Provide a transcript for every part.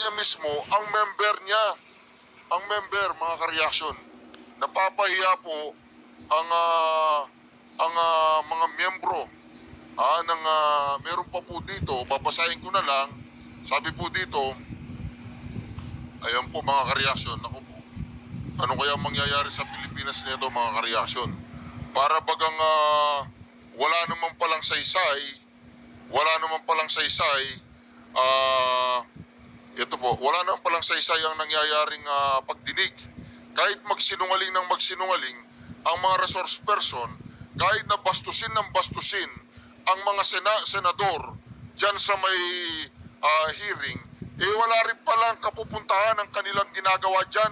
niya mismo, ang member, mga ka-reaction, napapahiya po ang mga miyembro meron pa po dito, babasahin ko na lang, sabi po dito, ayan po mga ka-reaction, ako po, ano kaya mangyayari sa Pilipinas nito mga ka-reaction? Para bagang wala naman palang saysay, ito po, wala naman palang saysay ang nangyayaring pagdinig. Kahit magsinungaling ng magsinungaling, ang mga resource person, kahit na bastusin ng bastusin, ang mga senador dyan sa may hearing, wala rin palang kapupuntahan ang kanilang ginagawa dyan.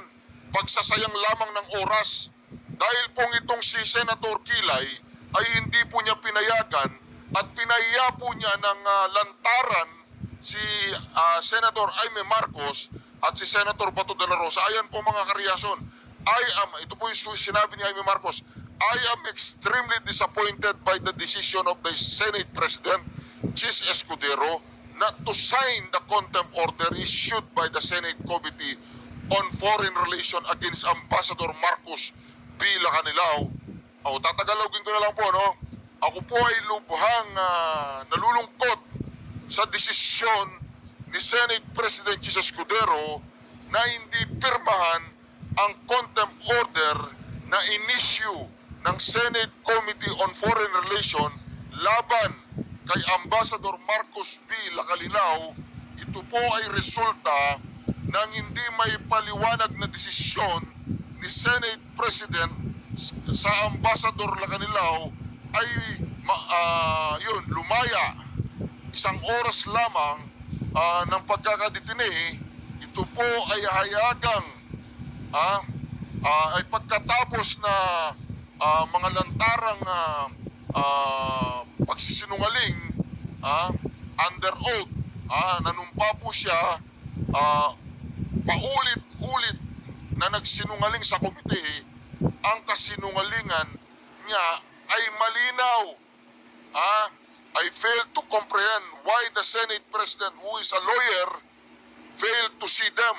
Pagsasayang lamang ng oras. Dahil pong itong si Senator Kilay ay hindi po niya pinayagan at pinahiya po niya ng lantaran si Senator Jaime Marcos at si Senator Bato de la Rosa. Ayan po mga kareason. Ito po yung sinabi ni Jaime Marcos, I am extremely disappointed by the decision of the Senate President, Chis Escudero, not to sign the contempt order issued by the Senate Committee on Foreign Relations against Ambassador Marcos B. Lacanilao. Tatagalogin ko na lang po, no? Ako po ay lubhang nalulungkot sa desisyon ni Senate President Chis Escudero na hindi pirmahan ang contempt order na in-issue ng Senate Committee on Foreign Relations laban kay Ambassador Marcos B. Lacanilao. Ito po ay resulta ng hindi may paliwanag na desisyon ni Senate President sa Ambassador Lacanilao ay lumaya. Isang oras lamang ng pagkakadetine. Ito po ay hayagang ay pagkatapos na mga lantarang pagsisinungaling under oath, nanumpa po siya paulit-ulit na nagsinungaling sa komite. Ang kasinungalingan niya ay malinaw. I fail to comprehend why the Senate President, who is a lawyer, failed to see them.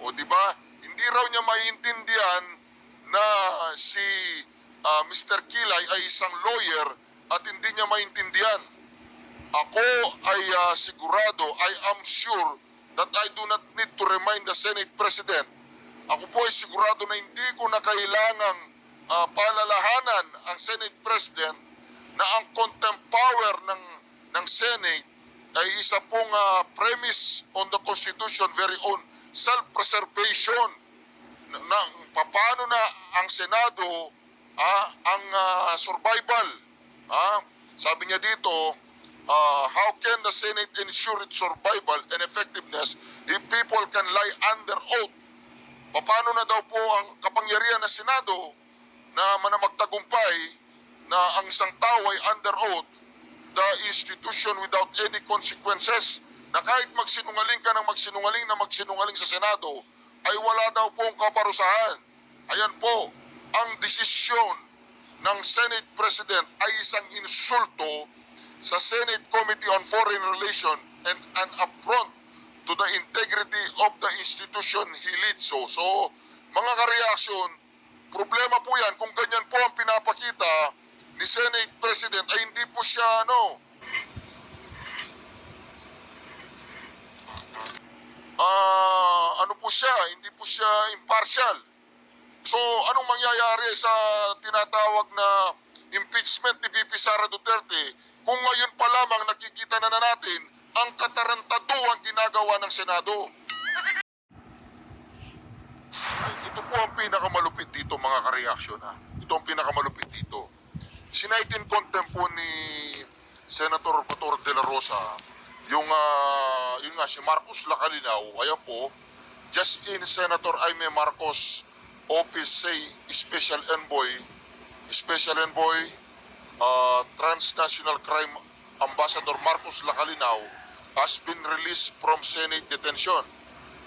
O di ba? Hindi raw niya maintindihan na si Mr. Kilay ay isang lawyer at hindi niya maintindihan. Ako ay sigurado, I am sure that I do not need to remind the Senate President. Ako po ay sigurado na hindi ko na kailangang palalahanan ang Senate President na ang contempt power ng Senate ay isa pong premise on the Constitution, very own self-preservation. Paano na ang Senado ang survival? Sabi niya dito, how can the Senate ensure its survival and effectiveness if people can lie under oath? Paano na daw po ang kapangyarihan ng Senado na manamagtagumpay na ang isang tao ay under oath, the institution without any consequences, na kahit magsinungaling ka ng magsinungaling sa Senado, ay wala daw pong kaparusahan. Ayan po, ang desisyon ng Senate President ay isang insulto sa Senate Committee on Foreign Relations and an affront to the integrity of the institution he leads. So mga ka-reaction, problema po yan kung ganyan po ang pinapakita ni Senate President ay hindi po siya hindi po siya impartial. So anong mangyayari sa tinatawag na impeachment ni VP Sara Duterte kung ngayon pa lamang nakikita na natin ang katarantaduang ginagawa ng Senado? Ito po ang pinakamalupit dito mga ka-reaction. Ito ang pinakamalupit dito. Sinaitin contempt po ni Senator Bato de la Rosa yung si Marcos Lacanilao. Ayan po, just in Senator Jaime Marcos office say Special Envoy, Transnational Crime Ambassador Marcos Lacanilao has been released from Senate detention.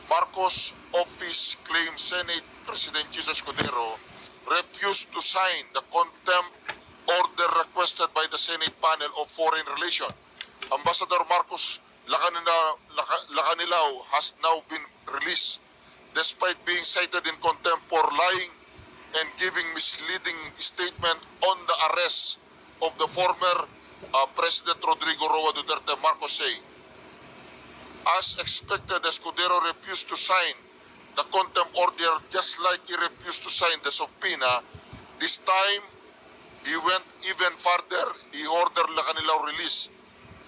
Marcos office claims Senate President Chis Escudero refused to sign the contempt order requested by the Senate panel of Foreign Relations. Ambassador Marcos Lacanilao has now been released despite being cited in contempt for lying and giving misleading statement on the arrest of the former President Rodrigo Roa Duterte Marcos say. As expected, Escudero refused to sign the contempt order just like he refused to sign the subpoena. This time, he went even further. He ordered Lacanilao release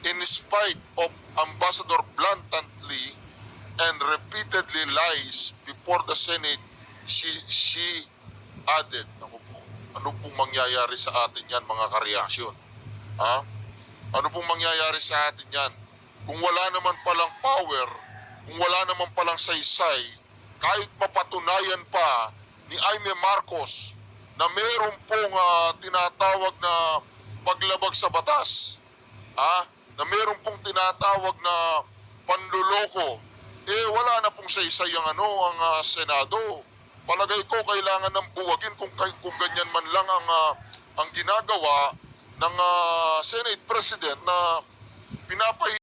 in spite of Ambassador blatantly and repeatedly lies before the Senate. She added, ako po, ano pong mangyayari sa atin yan mga kareaksyon? Ha? Ano pong mangyayari sa atin yan? Kung wala naman palang power, kung wala naman palang saysay, kahit mapatunayan pa ni Jaime Marcos na meron pong tinatawag na paglabag sa batas, na meron pong tinatawag na panluloko, wala na pong saysay ang Senado. Palagay ko kailangan ng buwagin kung ganyan man lang ang ginagawa ng Senate President na pinapahiya